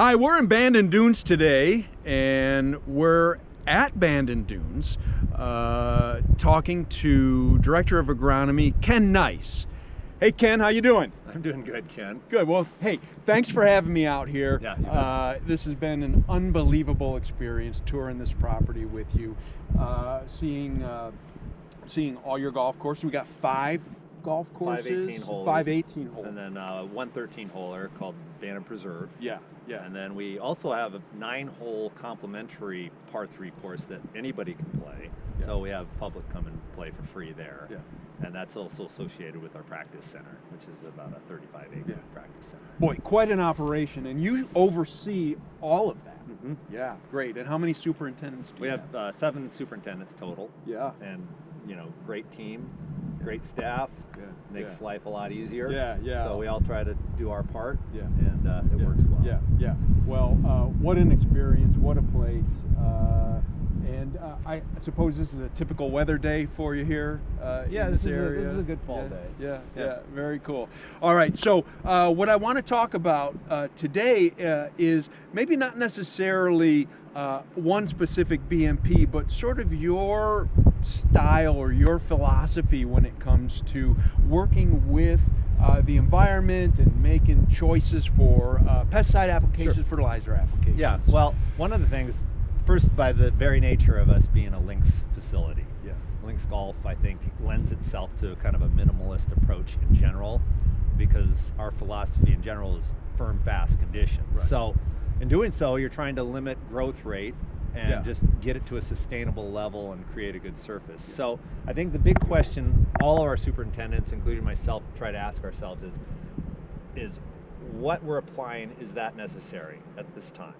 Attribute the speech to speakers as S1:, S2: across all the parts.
S1: Hi, we're in Bandon Dunes today, and we're at Bandon Dunes talking to Director of Agronomy, Ken Nice. Hey Ken, how you doing?
S2: I'm doing good, Ken.
S1: Good. Well, hey, thanks for having me out here.
S2: Yeah, you bet.
S1: This has been an unbelievable experience touring this property with you, seeing all your golf courses. We got 5 golf courses,
S2: 5 18 holes,
S1: holes,
S2: and then one 13-holer called Bandon Preserve.
S1: Yeah.
S2: And then we also have a 9-hole complimentary par 3 course that anybody can play.
S1: Yeah.
S2: So we have public come and play for free there.
S1: Yeah.
S2: And that's also associated with our practice center, which is about a 35-acre practice center.
S1: Boy, quite an operation, and you oversee all of that.
S2: Mm-hmm.
S1: Yeah, great. And how many superintendents do
S2: We
S1: you
S2: have 7 superintendents total.
S1: Yeah.
S2: And, you know, great team, great staff.
S1: Yeah.
S2: Makes life a lot easier.
S1: Yeah.
S2: So we all try to do our part.
S1: Yeah.
S2: And it works well.
S1: Yeah. Well, what an experience, what a place. And I suppose this is a typical weather day for you here in this area.
S2: This is a good fall day.
S1: Yeah, very cool. All right, so what I want to talk about today is maybe not necessarily one specific BMP, but sort of your style or your philosophy when it comes to working with the environment and making choices for pesticide applications, fertilizer applications.
S2: Yeah, well, one of the things, first, by the very nature of us being a links facility, links golf, I think, lends itself to kind of a minimalist approach in general, because our philosophy in general is firm, fast conditions.
S1: Right.
S2: So in doing so, you're trying to limit growth rate and just get it to a sustainable level and create a good surface. So I think the big question all of our superintendents, including myself, try to ask ourselves is what we're applying, is that necessary at this time?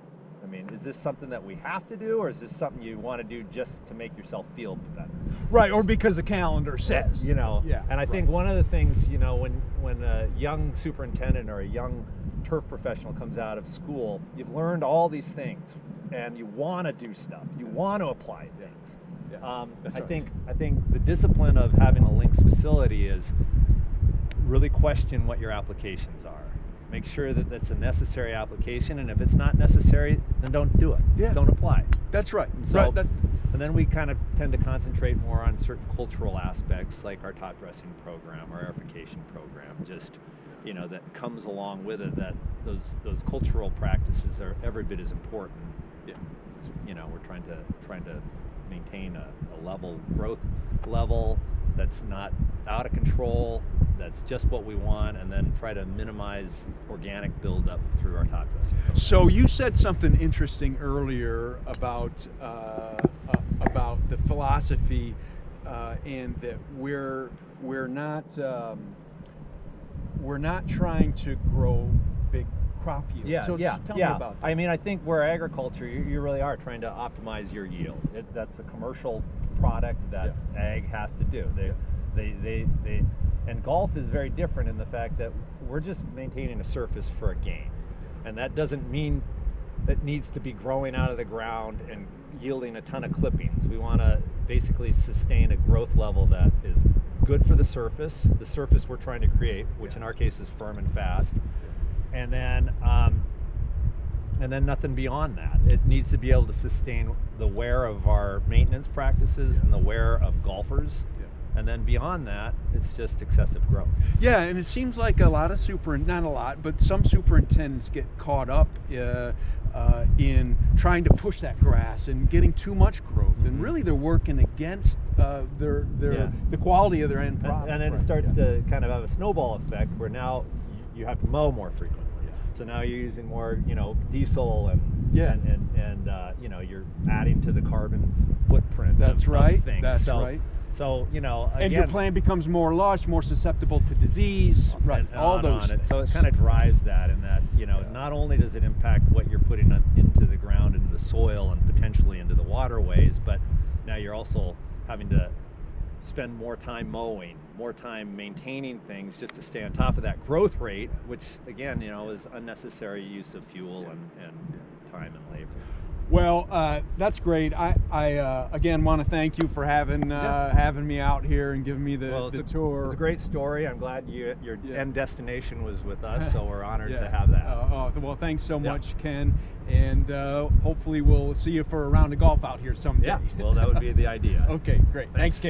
S2: I mean, is this something that we have to do, or is this something you want to do just to make yourself feel better?
S1: Right, or because the calendar says.
S2: You know,
S1: Yeah,
S2: and I think one of the things, you know, when a young superintendent or a young turf professional comes out of school, you've learned all these things, and you want to do stuff. You want to apply things.
S1: Yeah.
S2: I think the discipline of having a links facility is really question what your applications are. Make sure that that's a necessary application, and if it's not necessary, then don't do it.
S1: Yeah.
S2: Don't apply.
S1: That's right.
S2: So, and then we kind of tend to concentrate more on certain cultural aspects, like our top dressing program, our aerification program, just, you know, that comes along with it, that those cultural practices are every bit as important.
S1: Yeah.
S2: You know, we're trying to maintain a level growth level that's not out of control, that's just what we want, and then try to minimize organic buildup through our top dressing program.
S1: So you said something interesting earlier about the philosophy, and that we're not trying to grow big crop yield.
S2: Yeah,
S1: so tell me about that. I
S2: mean, I think where agriculture, you really are trying to optimize your yield. That's a commercial product that ag has to do. And golf is very different in the fact that we're just maintaining a surface for a game, and that doesn't mean that needs to be growing out of the ground and yielding a ton of clippings. We want to basically sustain a growth level that is good for the surface we're trying to create, which in our case is firm and fast, and then nothing beyond that. It needs to be able to sustain the wear of our maintenance practices and the wear of golfers. And then beyond that, it's just excessive growth.
S1: Yeah, and it seems like a lot of not a lot, but some superintendents get caught up in trying to push that grass and getting too much growth, and really they're working against the quality of their end product.
S2: And then it starts to kind of have a snowball effect where now you have to mow more frequently. So now you're using more, you know, diesel and you know, you're adding to the carbon footprint.
S1: That's right.
S2: Of things.
S1: That's right.
S2: So, you know, again,
S1: and your plant becomes more lush, more susceptible to disease, right?
S2: And
S1: all those things.
S2: So it kind of drives that, in that, you know, not only does it impact what you're putting into the ground, into the soil, and potentially into the waterways, but now you're also having to spend more time mowing, more time maintaining things just to stay on top of that growth rate, which again, you know, is unnecessary use of fuel and time and labor.
S1: Well, that's great. I again want to thank you for having me out here and giving me the tour.
S2: It's a great story. I'm glad your end destination was with us, so we're honored
S1: Yeah.
S2: to have that.
S1: Well, thanks so much, Ken, and hopefully we'll see you for a round of golf out here someday.
S2: Yeah, well, that would be the idea.
S1: Okay, great. Thanks, Ken.